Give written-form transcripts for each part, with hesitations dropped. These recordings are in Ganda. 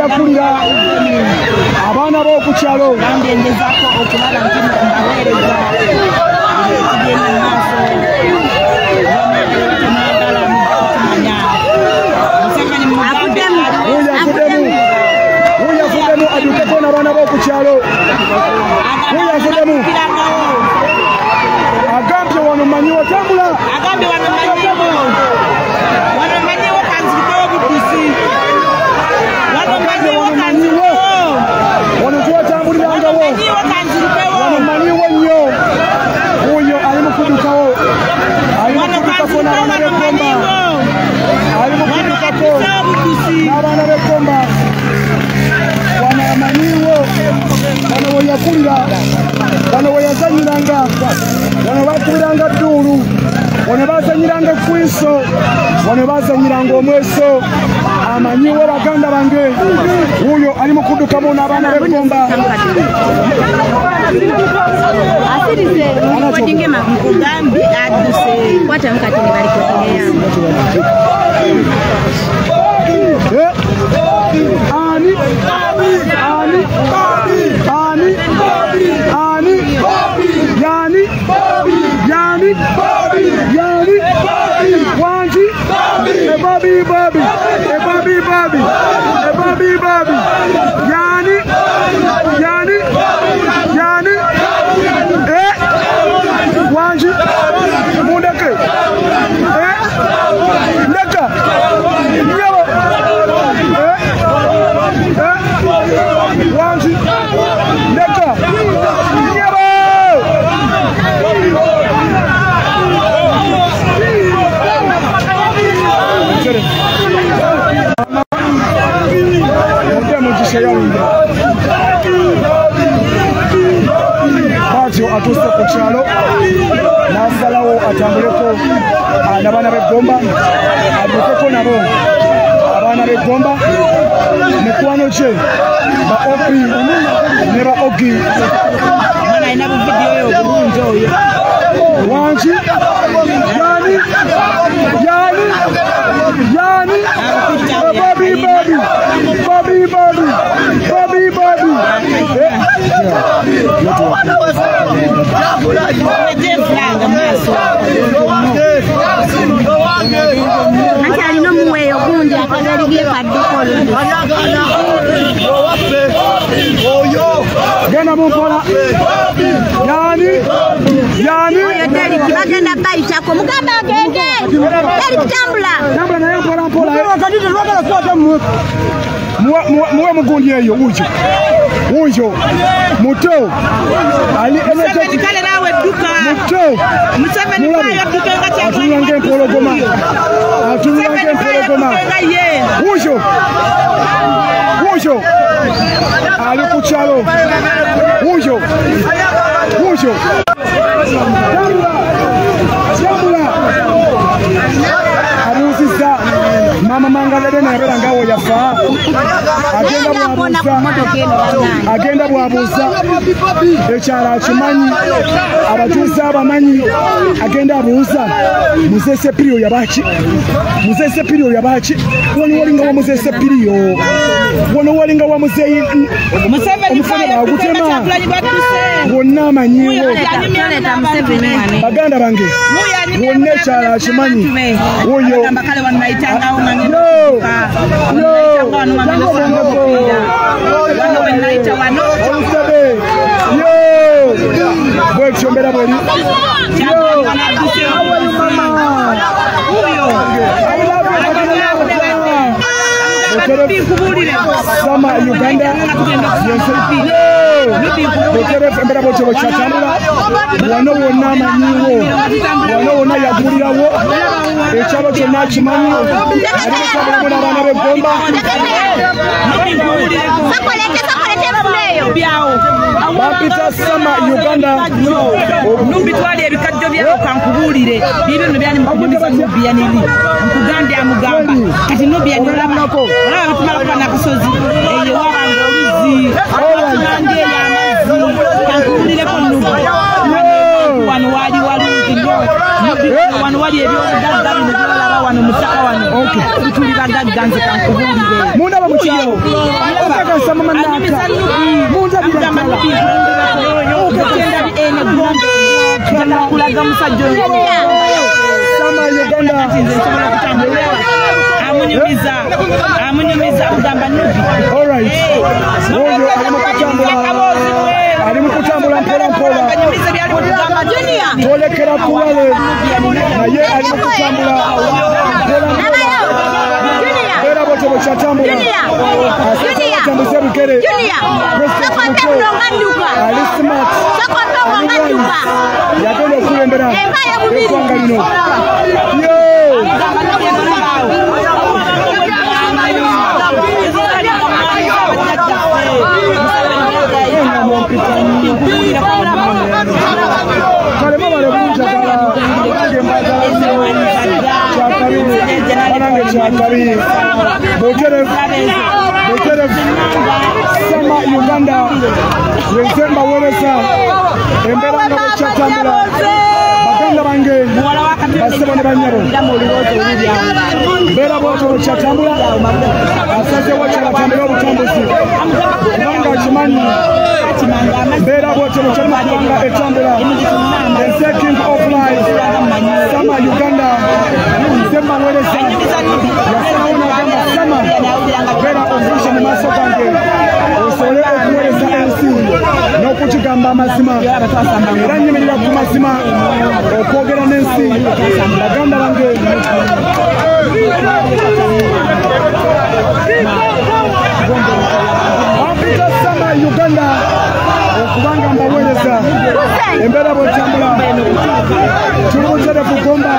yakulira abaana b'oku kyalo bambengezaako okulaba nti mbaweereza ekigenda mu maaso temwagala mukumanya wuyavuddemu addukeko n'abaana b'oku kyalo wuyavuddemu agambye wano manyiwo tambula agambye wano manyiwo kanzirikewo budusi wano tuwatambulirangawo wano manyiwo nnyo wuyo ali mu kuddukawo ali mu kuddukako n'abaana b'egomba ali mu kuddukako n'abaana b'egomba wano amanyiwo wano we yakulira wano we yazanyiranga wano bakubiranga dduulu wano bazanyiranga ekwiso wano bazanyiranga omweso amanyiwo baganda bange wuyo ali mu kuddukamu n'abaana b'egomba asirize mukodinge makugambi aduse kwata mkati ne bali kutegeya ani wanji Bobby yani wanji mundeke ndeka nyawo wanji ndeka nyawo Batyo atuse ku kyalo n'asalawo atambuleko n'abaana b'egomba addukeko nabo abaana b'egomba mikwano kye ba opi ne ba ogi mwana alina buvidiyo oyo obulungi oyo wanji yani Bobby anti alina omuweeyo gundi akagaligie kaddukolo genda mumpola yani oyo Deriki bagenda bayitako mugamba agende Deriki tambula naye mpola muwe mugundi eyo wuyo muto ali energetic kale nawe dduka muto Museveni nayo dduka nga atunula ng'empologoma wuyo ali ku kyalo wuyo abuuzizza mama mangalede nabeera ngawo yafa agenda bwabuuza ekyalo akimanyi abatuuze abamanyi agenda abuuza Muzese Pirio yabaki wano walinga wa Muzese Pirio wano walinga wa muzeyi omufana bagutema wonna amanyiwo baganda bange wonna ekyalo akimanyi wuyo bwekyo mbeera bweri Sama Uganda botere mbera bote bochatambula wano wonna amanyiwo wano wonna yagulirawo ekyalo kyonna kimanyi alimutabulamu n'abaana b'egomba bapita Sama Uganda numbitwali ebikajjo byawo kankubulire bibyo no byani mukubisa Nubia nili nkugambye amugamba kati Nubia nilabako olaba bitumala kuba nakusozi eyo wabanga oluzi abatunange y'amazzi kankubulireko Nubia wano wali walungi nnyo wano wali ebyobugagga bino byolaba wano mutaka wano. Okay. Tuli bagagganze kankubulire. Munda ba mukyalo. Okaka sama manaka. Munda bigamba. Okutenda ene gombe. Kana kulaga musajjo. Sama Uganda. Nsobola kutambula. Amunyumiza kugamba nubi. All right. Oyo alimu kutambula mpola. Tolekera kuwale. Naye alimu kutambula. Era bote bochatambula. Asante tambuze bukere. Ali smart. Yagenda okulembera eggwanga lino. Sama Uganda wenzemba weresa embera nga bochatambula baganda bange basebo ne banyabo mbera boto bochatambula asaze wachatambula obutambuzi kubanga kimanyi mbera boto bochatambula etambula the second of life Sama Uganda wenzemba weresa yasaona gamba sama mbera ofisha mu maso gange osole okuwereza ensi n'okukigamba amazima era nyimirira ku mazima okwogera n'ensi baganda bange Africa Sama Uganda okubanga mbaweereza embeera bwetambula tuli buterefu gomba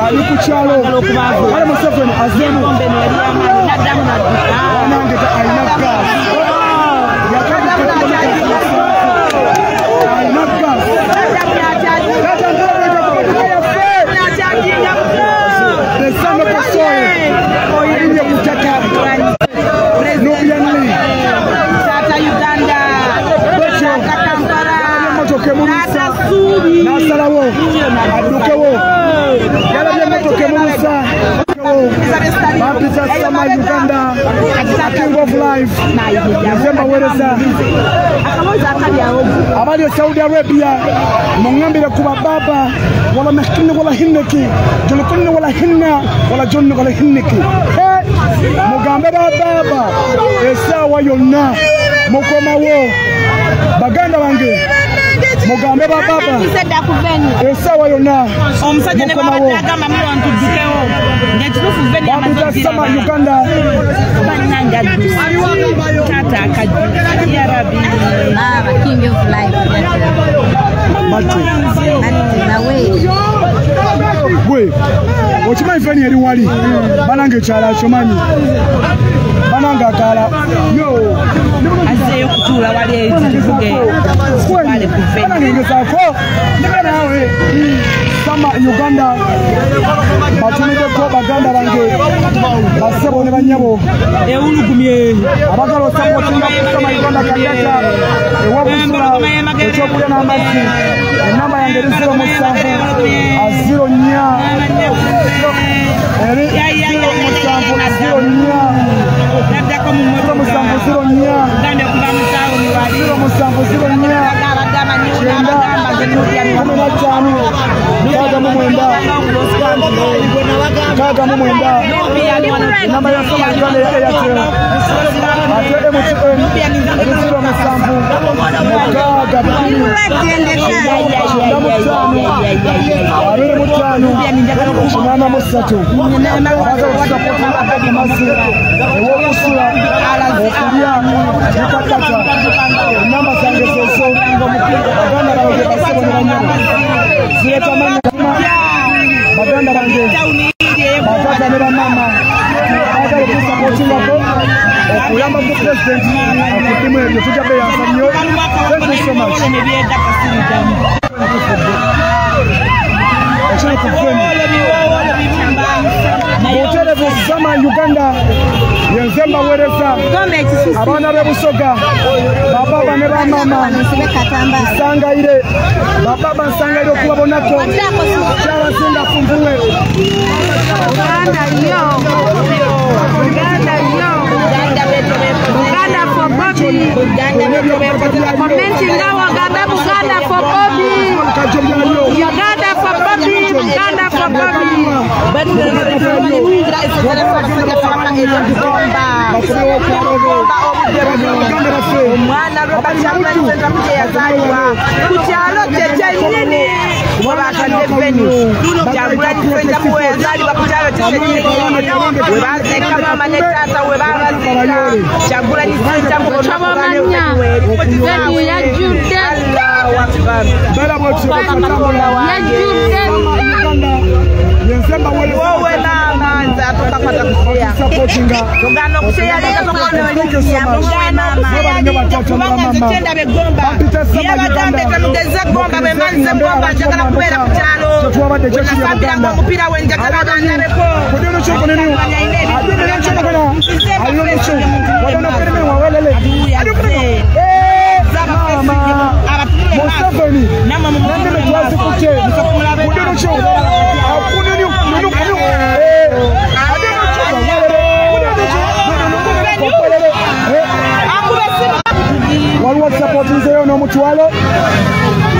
ali ku kyalo ali Museveni azemu wanange alina gaasi nasalawo adukewo yalabye motoka emurusa bapita Sama Uganda King of Life yazemba wereza abali Saudi Arabia mungambire kuba baba wala mahkini wala hinneki julkunni wala hinna wala jonni wala hinneki mugambe baba esawa yonna mukomawo baganda bange mugambe baba esawa yonna omusajja ne baba agamba mu wantu dukewo ngekitufu veni amazzi Sama Uganda bananga tata akaju ya rabbi King of Life we okimanyi feni eri wali bananga ekyala akyomanyi bananga akala yo azeyo kutuula wali ekituvuge banangezaako nawe Sama Uganda batumideko baganda bange basebo ne banyabo ewulugumye abagala osapotinga ku Sama Uganda kandata ewabusula ekyokulya n'amazzi enamba yange eri 07 0 eri baganda bange batata ne bamama bagala okusapotinga ko okuyamba ku president akudimu ebyo tujja beyanza nnyo. Thank you so much. Hotel of Sama Uganda Yenzemba wereza abana bebusoga baba ne bamama sangaire baba sangaire okubabonako kyabasinga funvuwe Uganda for Bobby. Commenting now Uganda for Bobby. Uganda for Bobby. Uganda for Bobby.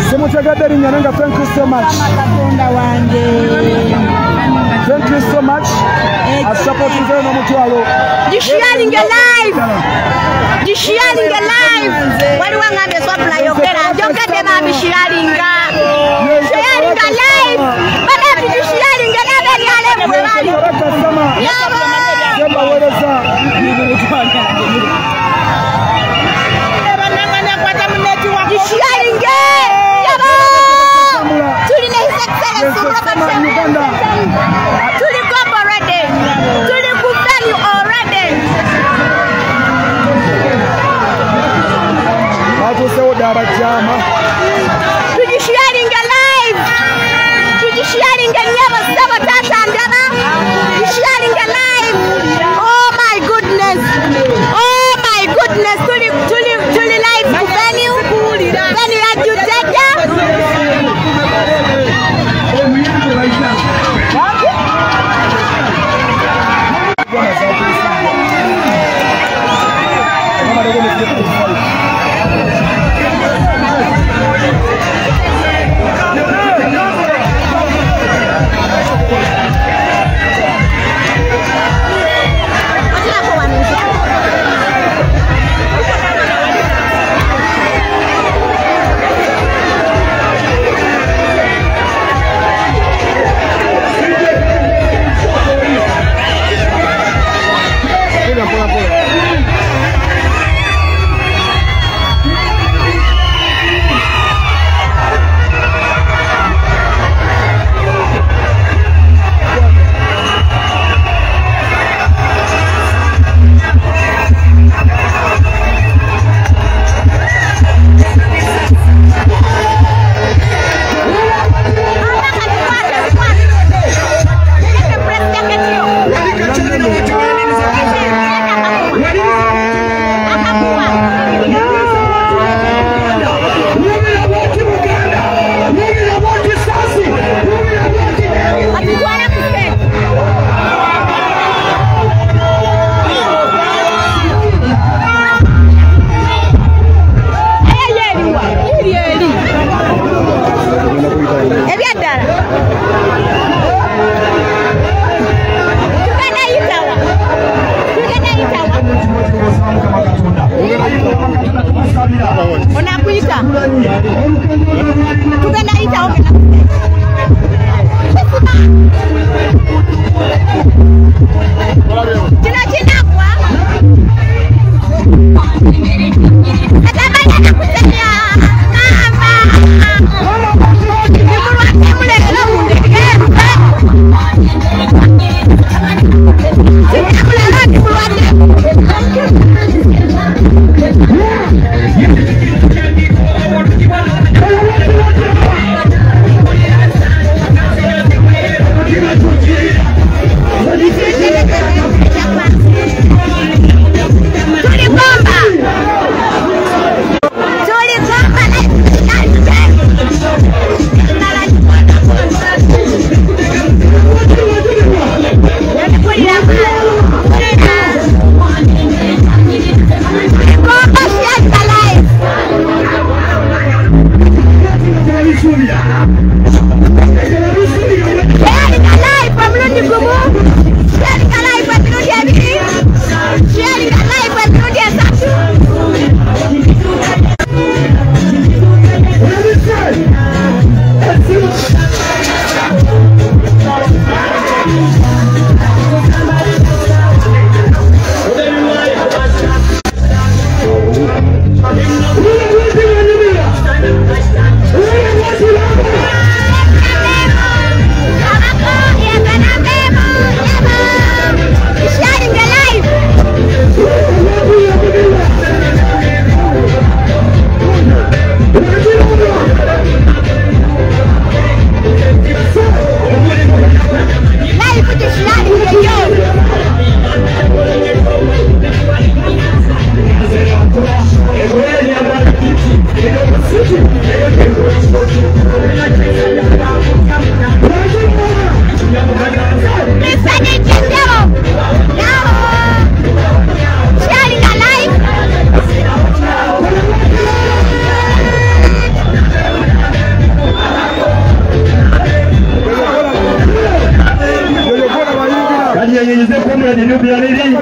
Thank you so much. Thank you so much. I support you very much. You sharing your life. You sharing your life. What do I have to supply your parents? Don't get them out of sharing. Sharing your life. But after you sharing your life, you sharing it. To the cup already. To the good value already. To the sharing your life. To the sharing your never sabotage and never. To sharing your life. Oh my goodness. Oh my goodness. To the life value. Value that you take care.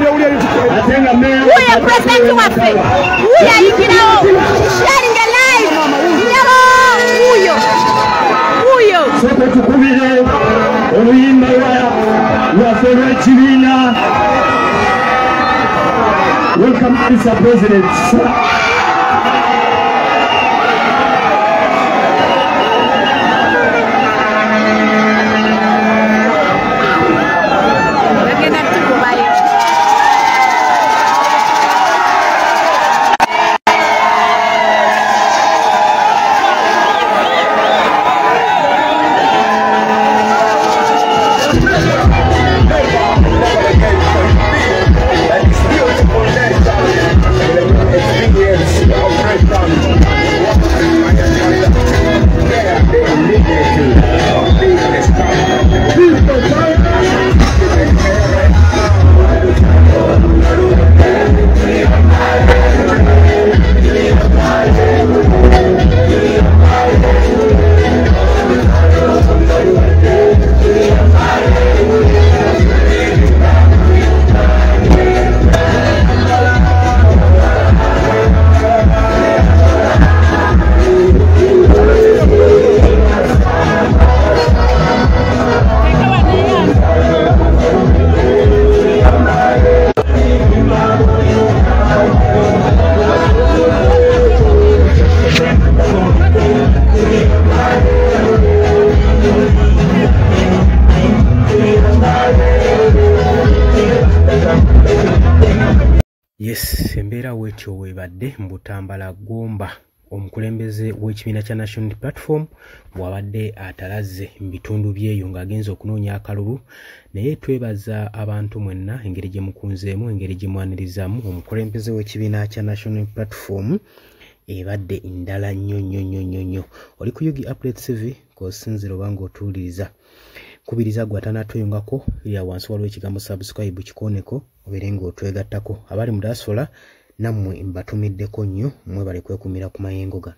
Uyo president waffe uyo ayingirawo sharing a live nyabo uyo soko tukubire oluyimba lwaffe lw'ekibiina. Welcome, Mr. President. Yes, embeera wetyo webadde Mbutambala Gomba omukulembeze w'ekibiina kya National Platform bw'abadde atalaze mu bitundu byeyo ng'agenza okunoonya akalulu, naye twebaza abantu mwenna engeri gye mukunzeemu, engeri gye mwanirizamu. Omukulembeze w'ekibiina kya National Platform ebadde ndala nnyo. Oli ku Yugi Update TV k'osinzira oba ng'otuuliriza. Kubiriza gwatanatweyongako ya wansi waliwo ekigambo subscribe kikooneko obeere ng'otwegattako. Abali mu diaspora nammwe mbatumiddeko nnyo, mwebale kwekumira ku mayengo gano.